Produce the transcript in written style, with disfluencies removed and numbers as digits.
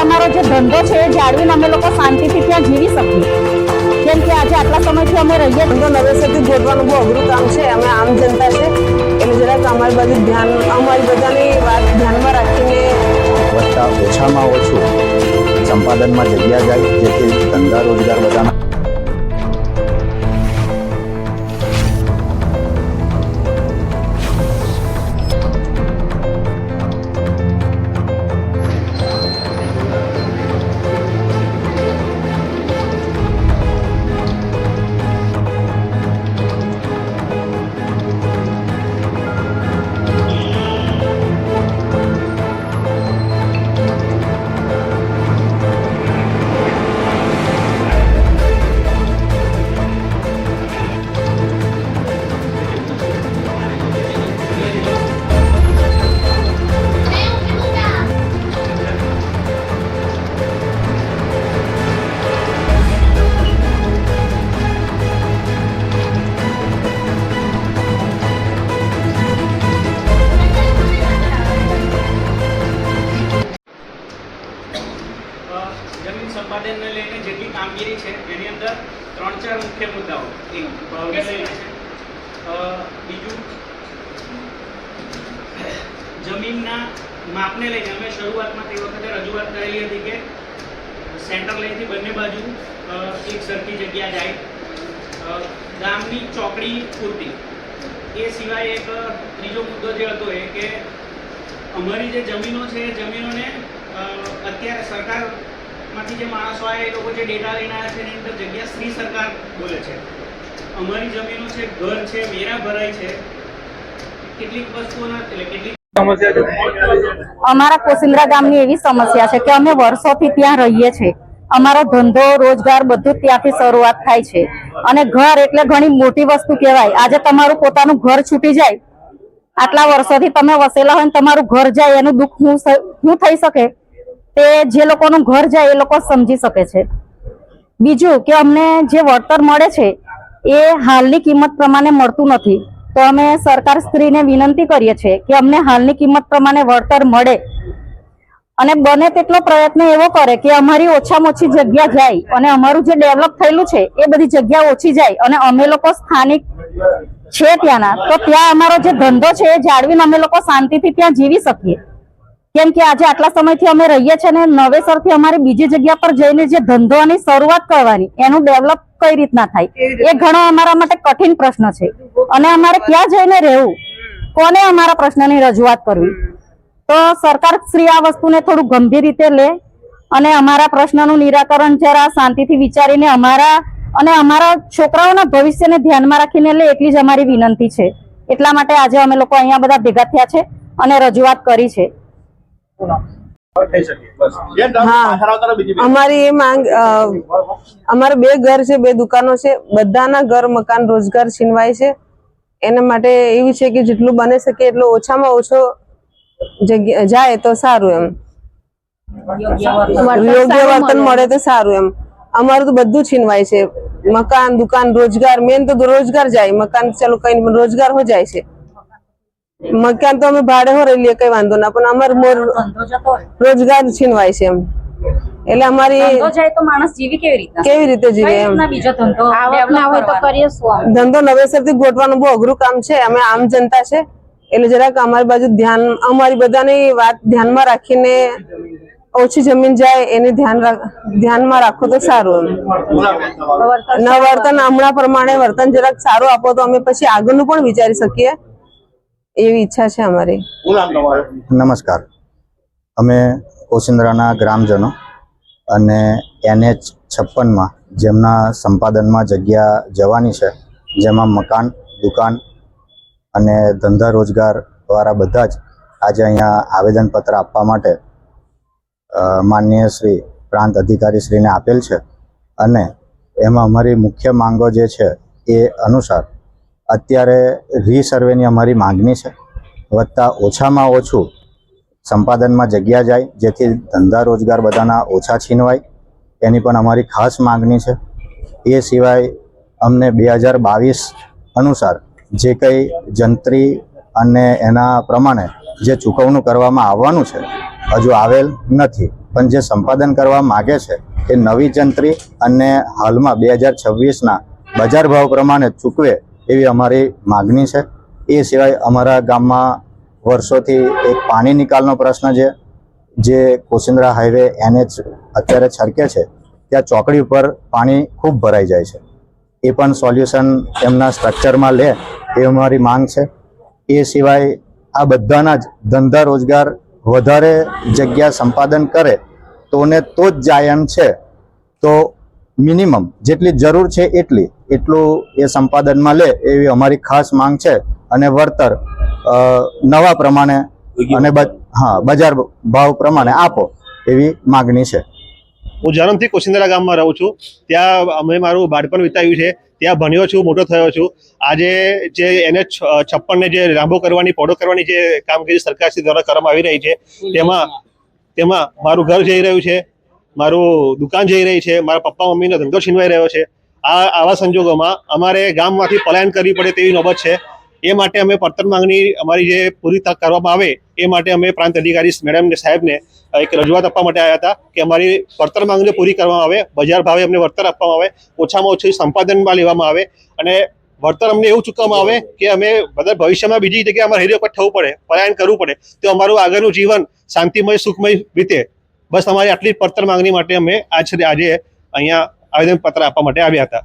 અમારો જે ધંધો છે એ જાળવીને અમે લોકો શાંતિથી ત્યાં જીવી શકીએ। કેમ કે આજે આટલા સમયથી અમે રહીએ ધંધો નવેસરથી ગોઠવાનું બહુ અઘરું કામ છે। અમે આમ જનતા છે એટલે જરાક અમારી બાજુ ધ્યાન, અમારી બધાની વાત ધ્યાનમાં રાખીને વત્તા ઓછામાં ઓછું સંપાદનમાં જગ્યા જાય, જેથી ધંધા રોજગાર બધાના જમીન સંપાદનને લઈને જેટલી કામગીરી છે એની અંદર 3-4 મુખ્ય મુદ્દાઓ, એક ભાવને લઈને છે, બીજું જમીનના માપને લઈને અમે શરૂઆતમાં તે વખતે રજૂઆત કરેલી હતી કે સેન્ટર લાઇનથી બંને બાજુ એક સરખી જગ્યા જાય, ગામની ચોકડી પૂરતી। એ સિવાય એક ત્રીજો મુદ્દો જે હતો એ કે અમારી જે જમીનો છે એ જમીનોને અત્યારે સરકારમાંથી જે માણસો આવ્યા એ લોકો જે ડેટા લઈને આવ્યા છે એની અંદર જગ્યા શ્રી સરકાર બોલે છે। અમારી જમીનો છે, ઘર છે, વેરા ભરાય છે, કેટલીક વસ્તુઓના એટલે કેટલીક અમારા કોસિન્દ્રા ગામની એવી સમસ્યા છે કે અમે વર્ષોથી ત્યાં રહીએ છીએ। અમારો ધંધો રોજગાર બધું ત્યાંથી શરૂઆત થાય છે અને ઘર એટલે ઘણી મોટી વસ્તુ કહેવાય। આજે તમારું પોતાનું ઘર છૂટી જાય, આટલા વર્ષોથી તમે વસેલા હોય ને તમારું ઘર જાય એનું દુઃખ શું થઈ શકે તે જે લોકોનું ઘર જાય એ લોકો સમજી શકે છે। બીજું કે અમને જે વળતર મળે છે એ હાલની કિંમત પ્રમાણે મળતું નથી, તો અમે સરકાર શ્રીને વિનંતી કરીએ છીએ કે અમને હાલની કિંમત પ્રમાણે વળતર મળે અને બને તેટલો પ્રયત્ન એવો કરે કે અમારી ઓછામાં ઓછી જગ્યા જાય અને અમારું જે ડેવલપ થયેલું છે એ બધી જગ્યા ઓછી જાય અને અમે લોકો સ્થાનિક છે ત્યાંના, તો ત્યાં અમારો જે ધંધો છે એ જાળવીને અમે લોકો શાંતિથી ત્યાં જીવી શકીએ। કેમ કે આજે આટલા સમયથી અમે રહીએ છીએ ને નવેસરથી અમારી બીજી જગ્યા પર જઈને જે ધંધોની શરૂઆત કરવાની, એનું ડેવલપ કઈ રીતના થાય એ ઘણો અમારા માટે કઠિન પ્રશ્ન છે અને અમારે ક્યાં જઈને રહેવું, કોને અમારા પ્રશ્નની રજૂઆત કરવી। તો સરકાર શ્રી આ વસ્તુને થોડું ગંભીર રીતે લે અને અમારા પ્રશ્નનું નિરાકરણ જરા શાંતિથી વિચારીને અમારા અને અમારા છોકરાઓના ભવિષ્યને ધ્યાનમાં રાખીને લે, એટલી જ અમારી વિનંતી છે। એટલા માટે આજે અમે લોકો અહીંયા બધા ભેગા થયા છે અને રજૂઆત કરી છે। અમારી એ માંગ, અમારે 2 ઘર છે, 2 દુકાનો છે, બધાના ઘર મકાન રોજગાર છીનવાય છે। એના માટે એવી છે કે જેટલું બની શકે એટલો ઓછામાં ઓછો જગ્યા જાય તો સારું, એમ યોગ્ય વર્તન મળે તો સારું। એમ અમારું તો બધું છીનવાય છે, મકાન, દુકાન, રોજગાર, મેન તો રોજગાર જાય, મકાન ચાલો કઈ રોજગાર હો જાય છે। મકાન તો અમે ભાડે હો રહી લઈએ, કઈ વાંધો ના, પણ અમારું રોજગાર છીનવાય છે એમ। એટલે અમારી કેવી રીતે જીવે એમ, ધંધો નવેસરથી ગોઠવાનું બહુ અઘરું કામ છે। અમે આમ જનતા છે એટલે જરાક અમારી બાજુ ધ્યાન, અમારી બધાની વાત ધ્યાનમાં રાખીને ઓછી જમીન જાય એને ધ્યાનમાં રાખો તો સારું। એમ વર્તન હમણાં પ્રમાણે વર્તન જરાક સારું આપો તો અમે પછી આગળનું પણ વિચારી શકીએ, એવી ઈચ્છા છે અમારી। નમસ્કાર, અમે કોસિન્દ્રાના ગ્રામજનો અને NH56માં જેમના સંપાદનમાં જગ્યા જવાની છે, જેમાં મકાન, દુકાન અને ધંધા રોજગાર વાળા બધા જ આજે અહીંયા આવેદનપત્ર આપવા માટે માનનીય શ્રી પ્રાંત અધિકારી શ્રીને આપેલ છે અને એમાં અમારી મુખ્ય માંગો જે છે એ અનુસાર અત્યારે રીસર્વેની અમારી માંગણી છે, વત્તા ઓછામાં ઓછું સંપાદનમાં જગ્યા જાય, જેથી ધંધા રોજગાર બધાના ઓછા છીનવાય, એની પણ અમારી ખાસ માંગણી છે। એ સિવાય અમને 2022 અનુસાર જે કંઈ જંત્રી અને એના પ્રમાણે જે ચૂકવણું કરવામાં આવવાનું છે હજુ આવેલ નથી, પણ જે સંપાદન કરવા માગે છે એ નવી જંત્રી અને હાલમાં 2026ના બજાર ભાવ પ્રમાણે ચૂકવે એવી અમારી માગણી છે. એ સિવાય અમારા ગામમાં વર્ષોથી એક પાણી નિકાલનો પ્રશ્ન છે. જે કોસિન્દ્રા હાઈવે NH અત્યારે છરકે છે ત્યાં ચોકડી ઉપર પાણી ખૂબ ભરાઈ જાય છે. એ પણ સોલ્યુશન એમના સ્ટ્રક્ચરમાં લે એ અમારી માંગ છે. એ સિવાય આ બધાના જ ધંધા રોજગાર વધારે જગ્યા સંપાદન કરે તો જ જાય એમ છે. તો મિનિમમ જેટલી જરૂર છે એટલું એ સંપાદનમાં લે એવી અમારી ખાસ માંગ છે. અને વળતર નવા પ્રમાણે અને બજાર ભાવ પ્રમાણે આપો એવી માગણી છે. હું જન્મથી કોસિન્દ્રા ગામમાં રહું છું. ત્યાં અમે મારું બાળપણ વિતાવ્યું છે. ત્યાં ભણ્યો છું, મોટો થયો છું. આજે જે NH56 ને જે લાંબો કરવાની, પહોળો કરવાની જે કામગીરી સરકારશ્રી દ્વારા કરવામાં આવી રહી છે તેમાં મારું ઘર જઈ રહ્યું છે, મારું દુકાન જઈ રહી છે, મારા પપ્પા મમ્મીનો ધંધો છીનવાઈ રહ્યો છે. આવા સંજોગોમાં અમારે ગામમાંથી પલાયન કરવી પડે તેવી નોબત છે. એ માટે અમે પડતર માંગણી અમારી જે પૂરી કરવામાં આવે એ માટે અમે પ્રાંત અધિકારી મેડમ સાહેબને એક રજૂઆત આપવા માટે આવ્યા હતા કે અમારી પડતર માંગણીઓ પૂરી કરવામાં આવે, બજાર ભાવે અમને વળતર આપવામાં આવે, ઓછામાં ઓછું સંપાદનમાં લેવામાં આવે અને વળતર અમને એવું ચૂકવવામાં આવે કે અમે બધા ભવિષ્યમાં બીજી જગ્યાએ અમારે હેરી વખત થવું પડે, પલાયન કરવું પડે તો અમારું આગળનું જીવન શાંતિમય સુખમય રીતે. બસ અમારી આટલી પડતર માંગણી માટે અમે આજે અહીંયા આવેદનપત્ર આપવા માટે આવ્યા હતા.